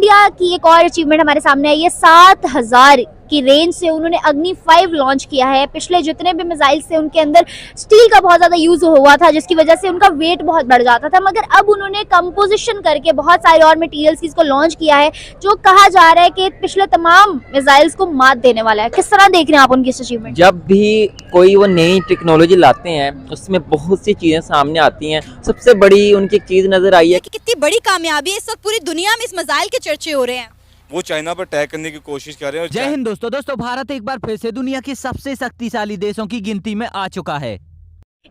India की एक और अचीवमेंट हमारे सामने आई है। 7000 की रेंज से उन्होंने अग्नि 5 लॉन्च किया है। पिछले जितने भी मिसाइल थे उनके अंदर स्टील का बहुत ज्यादा यूज हुआ था, जिसकी वजह से उनका वेट बहुत बढ़ जाता था, मगर अब उन्होंने कंपोजिशन करके बहुत सारे और मटेरियल्स इसको लॉन्च किया है, जो कहा जा रहा है कि पिछले तमाम मिसाइल्स को मात देने वाला है। किस तरह देख रहे हैं आप उनकी अचीवमेंट? जब भी कोई वो नई टेक्नोलॉजी लाते हैं उसमें बहुत सी चीज़ें सामने आती हैं। सबसे बड़ी उनकी एक चीज़ नज़र आई है कि कितनी बड़ी कामयाबी है। इस वक्त पूरी दुनिया में इस मिसाइल के चर्चे हो रहे हैं। वो चाइना पर अटैक करने की कोशिश कर रहे हैं। जय हिंद दोस्तों भारत एक बार फिर से दुनिया के सबसे शक्तिशाली देशों की गिनती में आ चुका है।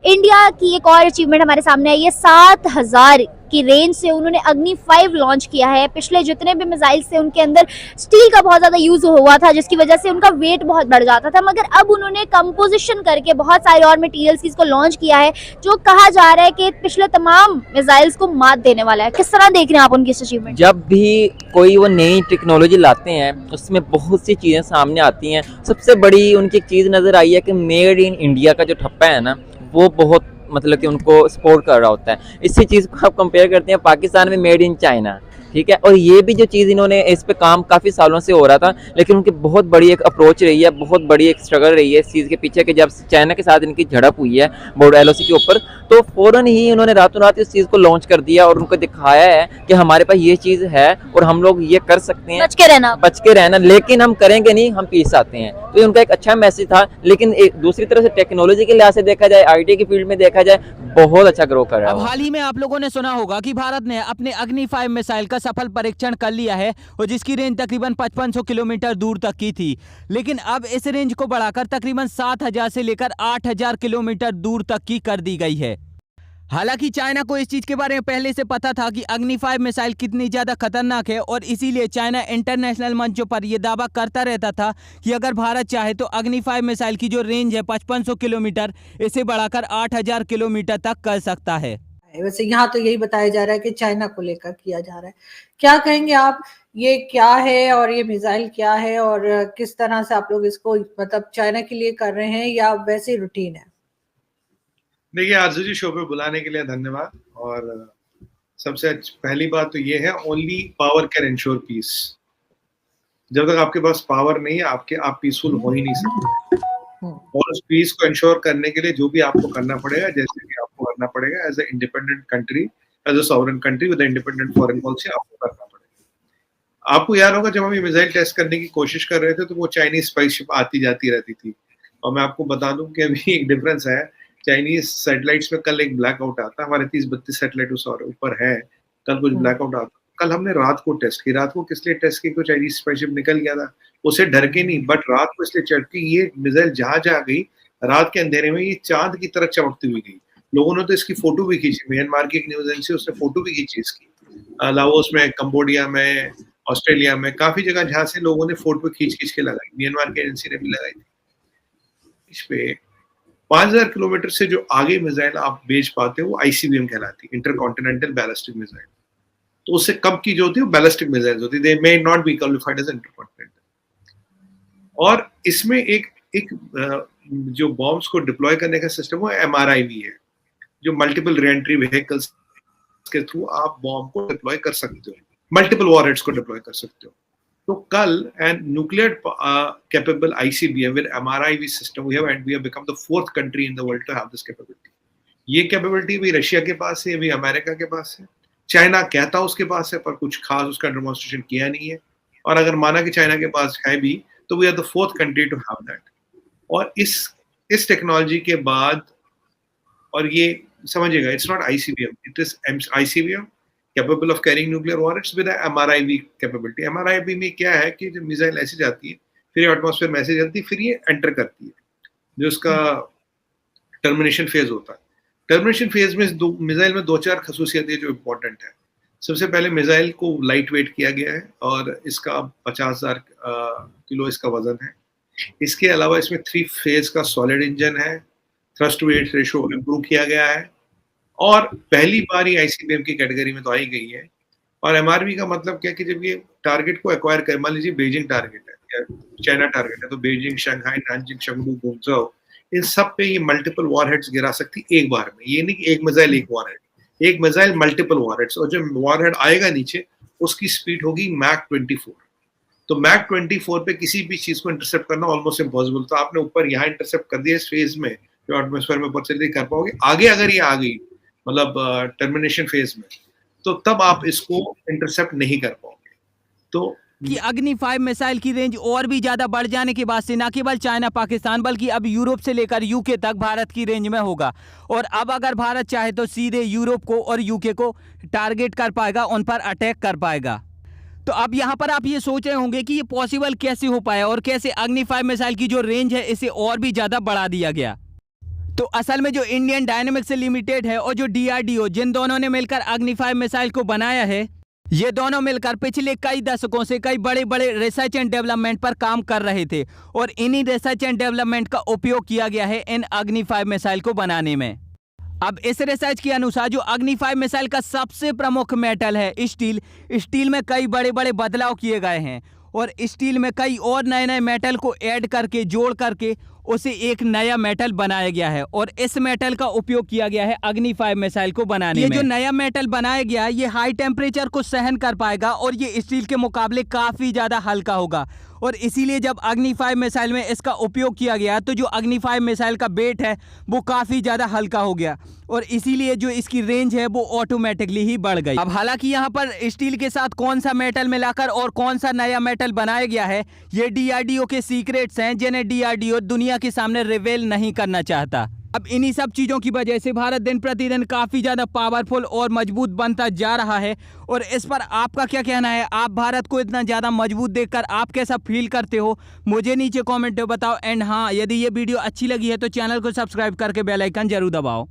इंडिया की एक और अचीवमेंट हमारे सामने आई है। 7000 की रेंज से उन्होंने अग्नि 5 लॉन्च किया है। पिछले जितने भी मिसाइल थे उनके अंदर स्टील का बहुत ज्यादा यूज हुआ था, जिसकी वजह से उनका वेट बहुत बढ़ जाता था, मगर अब उन्होंने कंपोजिशन करके बहुत सारे और मटेरियल्स इसको लॉन्च किया है, जो कहा जा रहा है कि पिछले तमाम मिसाइल्स को मात देने वाला है। किस तरह देख रहे हैं आप उनकी अचीवमेंट? जब भी कोई वो नई टेक्नोलॉजी लाते हैं उसमें बहुत सी चीज़ें सामने आती हैं। सबसे बड़ी उनकी एक चीज़ नज़र आई है कि मेड इन इंडिया का जो ठप्पा है ना, वो बहुत मतलब कि उनको सपोर्ट कर रहा होता है। इसी चीज़ को आप कंपेयर करते हैं पाकिस्तान में मेड इन चाइना, ठीक है। और ये भी जो चीज़ इन्होंने इस पे काम काफ़ी सालों से हो रहा था, लेकिन उनकी बहुत बड़ी एक अप्रोच रही है, बहुत बड़ी एक स्ट्रगल रही है इस चीज़ के पीछे कि जब चाइना के साथ इनकी झड़प हुई है बॉर्डर एलओसी के ऊपर, तो फ़ौरन ही उन्होंने रातों रात इस चीज़ को लॉन्च कर दिया और उनको दिखाया है कि हमारे पास ये चीज़ है और हम लोग ये कर सकते हैं। बच के रहना, लेकिन हम करेंगे नहीं, हम पीस आते हैं। तो ये उनका एक अच्छा मैसेज था। लेकिन एक दूसरी तरफ से टेक्नोलॉजी के लिहाज से देखा जाए, आईटी की फील्ड में देखा जाए, बहुत अच्छा ग्रो कर रहा है। अब हाल ही में आप लोगों ने सुना होगा कि भारत ने अपने अग्नि 5 मिसाइल का सफल परीक्षण कर लिया है और जिसकी रेंज तकरीबन 5500 किलोमीटर दूर तक की थी, लेकिन अब इस रेंज को बढ़ाकर तकरीबन 7000 से लेकर 8000 किलोमीटर दूर तक की कर दी गई है। हालांकि चाइना को इस चीज के बारे में पहले से पता था कि अग्नि 5 मिसाइल कितनी ज्यादा खतरनाक है और इसीलिए चाइना इंटरनेशनल मंचों पर यह दावा करता रहता था कि अगर भारत चाहे तो अग्नि 5 मिसाइल की जो रेंज है 5500 किलोमीटर, इसे बढ़ाकर 8000 किलोमीटर तक कर सकता है। वैसे यहाँ तो यही बताया जा रहा है कि चाइना को लेकर किया जा रहा है। क्या कहेंगे आप, ये क्या है और ये मिसाइल क्या है और किस तरह से आप लोग इसको मतलब चाइना के लिए कर रहे हैं या वैसे रूटीन है? देखिए आरजू जी, शो पे बुलाने के लिए धन्यवाद। और सबसे पहली बात तो ये है, only power can ensure peace. जब तक आपके पास पावर नहीं है आप पीसफुल हो ही नहीं सकते। और उस पीस को इंश्योर करने के लिए जो भी आपको करना पड़ेगा, जैसे कि आपको करना पड़ेगा as a independent country, as a sovereign country with independent foreign policy, आपको करना पड़ेगा। आपको याद होगा जब हम ये मिसाइल टेस्ट करने की कोशिश कर रहे थे तो वो चाइनीज स्पाइसशिप आती जाती रहती थी। और मैं आपको बता दूं कि अभी एक डिफरेंस है, चाइनीज सैटेलाइट्स में कल एक ब्लैकआउट आता है, हमारे 30-32 सैटेलाइट उस और ऊपर है, कल कुछ ब्लैकआउट आता। कल हमने रात को टेस्ट की। रात को किस लिए टेस्ट की? क्योंकि चाइनीज स्पाइसशिप निकल गया था, उसे डर के नहीं, बट रात को इसलिए चढ़ के ये मिसाइल जहां जा गई रात के अंधेरे में, ये चांद की तरह चमकती हुई गई। लोगों ने तो इसकी फोटो भी खींची, म्यांमार की एक न्यूज एजेंसी उसने फोटो भी खींची इसकी, लाओस में, कंबोडिया में, ऑस्ट्रेलिया में, काफी जगह जहां से लोगों ने फोटो खींच के लगाई। म्यांमार की एजेंसी ने भी लगाई थी। इस पे 5000 किलोमीटर से जो आगे मिसाइल आप भेज पाते हो वो आईसीबीएम कहलाती है, इंटरकॉन्टिनेंटल बैलिस्टिक मिसाइल। तो उससे कम की जो होती है बैलिस्टिक मिसाइल्स होती है, they may not be qualified as intercontinental. और इसमें एक जो बॉम्ब्स को डिप्लॉय करने का सिस्टम वो एमआरआईवी है, जो मल्टीपल रीएंट्री व्हीकल्स के थ्रू आप बॉम्ब को डिप्लॉय कर सकते हो, मल्टीपल वॉरहेड्स को डिप्लॉय कर सकते हो। तो कल and nuclear capable ICBM with MRIV system we have become the 4th country in the world to have this capability. ये कैपेबिलिटी भी रशिया के पास है, भी अमेरिका के पास है, चाइना कहता उसके पास है, पर कुछ खास उसका डेमोन्स्ट्रेशन किया नहीं है। और अगर माना कि चाइना के पास है भी, तो we are the 4th country to have that. और इस टेक्नोलॉजी के बाद, और ये समझिएगा, it's not ICBM, it is ICBM capable of carrying nuclear warheads with a MRIV capability. MRIV में क्या है कि जब मिसाइल ऐसे जाती है, फिर ये एटमॉस्फेयर में ऐसे जाती है, फिर ये एंटर करती है, जो उसका टर्मिनेशन फेज होता है। टर्मिनेशन फेज में मिसाइल में 2-4 खसूसियत है जो इम्पोर्टेंट है। सबसे पहले मिसाइल को लाइट वेट किया गया है और इसका 50,000 किलो इसका वजन है। इसके अलावा इसमें 3 फेज का सॉलिड इंजन है, thrust to weight ratio improve किया गया है, और पहली बार ही ICBM की कैटेगरी में तो आई गई है। और MRV का मतलब क्या है कि जब ये टारगेट को एक्वायर कर, मान लीजिए बेजिंग टारगेट है या चाइना टारगेट है, तो बेजिंग, शंघाई, नानजिंग, चंगडू, गुंगझौ, इन सब पे ये मल्टीपल वॉरहेड्स गिरा सकती एक बार में। ये नहीं कि एक मिसाइल एक वॉरहेड, एक मिसाइल मल्टीपल वॉरहेड्स, और जब वॉरहेड आएगा नीचे उसकी स्पीड होगी मैक 24। तो मैक 24 पे किसी भी चीज को इंटरसेप्ट करना ऑलमोस्ट इम्पॉसिबल। तो आपने ऊपर यहाँ इंटरसेप्ट कर दिया इस फेज में, जो एटमॉस्फेयर में ऊपर चल कर पाओगे। आगे अगर ये आ गई मतलब टर्मिनेशन फेज में, तो तब आप इसको इंटरसेप्ट नहीं कर पाओगे। तो कि अग्नि 5 मिसाइल की रेंज और भी ज्यादा बढ़ जाने के बाद से न केवल चाइना पाकिस्तान बल्कि अब यूरोप से लेकर यूके तक भारत की रेंज में होगा। और अब अगर भारत चाहे तो सीधे यूरोप को और यूके को टारगेट कर पाएगा, उन पर अटैक कर पाएगा। तो अब यहाँ पर आप ये सोच रहे होंगे कि ये पॉसिबल कैसे हो पाया और कैसे अग्नि 5 मिसाइल की जो रेंज है इसे और भी ज्यादा बढ़ा दिया गया। तो असल में जो इंडियन डायनेमिक्स लिमिटेड है और जो DRDO, जिन दोनों ने मिलकर अग्नि 5 मिसाइल को बनाया है, ये दोनों मिलकर पिछले कई दशकों से कई बड़े बड़े रिसर्च एंड डेवलपमेंट पर काम कर रहे थे और इन्हीं रिसर्च एंड डेवलपमेंट का उपयोग किया गया है इन अग्नि 5 मिसाइल को बनाने में। अब इस रिसर्च के अनुसार जो अग्नि 5 मिसाइल का सबसे प्रमुख मेटल है स्टील में कई बड़े बड़े बदलाव किए गए हैं और स्टील में कई और नए नए मेटल को ऐड करके जोड़ करके उसे एक नया मेटल बनाया गया है और इस मेटल का उपयोग किया गया है अग्नि 5 मिसाइल को बनाने में। ये जो नया मेटल बनाया गया है ये हाई टेम्परेचर को सहन कर पाएगा और ये स्टील के मुकाबले काफ़ी ज़्यादा हल्का होगा और इसीलिए जब अग्नि 5 मिसाइल में इसका उपयोग किया गया तो जो अग्नि 5 मिसाइल का वेट है वो काफ़ी ज़्यादा हल्का हो गया और इसीलिए जो इसकी रेंज है वो ऑटोमेटिकली ही बढ़ गई। अब हालांकि यहाँ पर स्टील के साथ कौन सा मेटल मिलाकर और कौन सा नया मेटल बनाया गया है ये DRDO के सीक्रेट्स हैं जिन्हें DRDO दुनिया के सामने रिवील नहीं करना चाहता। अब इन्हीं सब चीज़ों की वजह से भारत दिन प्रतिदिन काफ़ी ज़्यादा पावरफुल और मजबूत बनता जा रहा है और इस पर आपका क्या कहना है? आप भारत को इतना ज़्यादा मजबूत देखकर आप कैसा फील करते हो मुझे नीचे कमेंट में बताओ। एंड हाँ, यदि ये वीडियो अच्छी लगी है तो चैनल को सब्सक्राइब करके बेल आइकन जरूर दबाओ।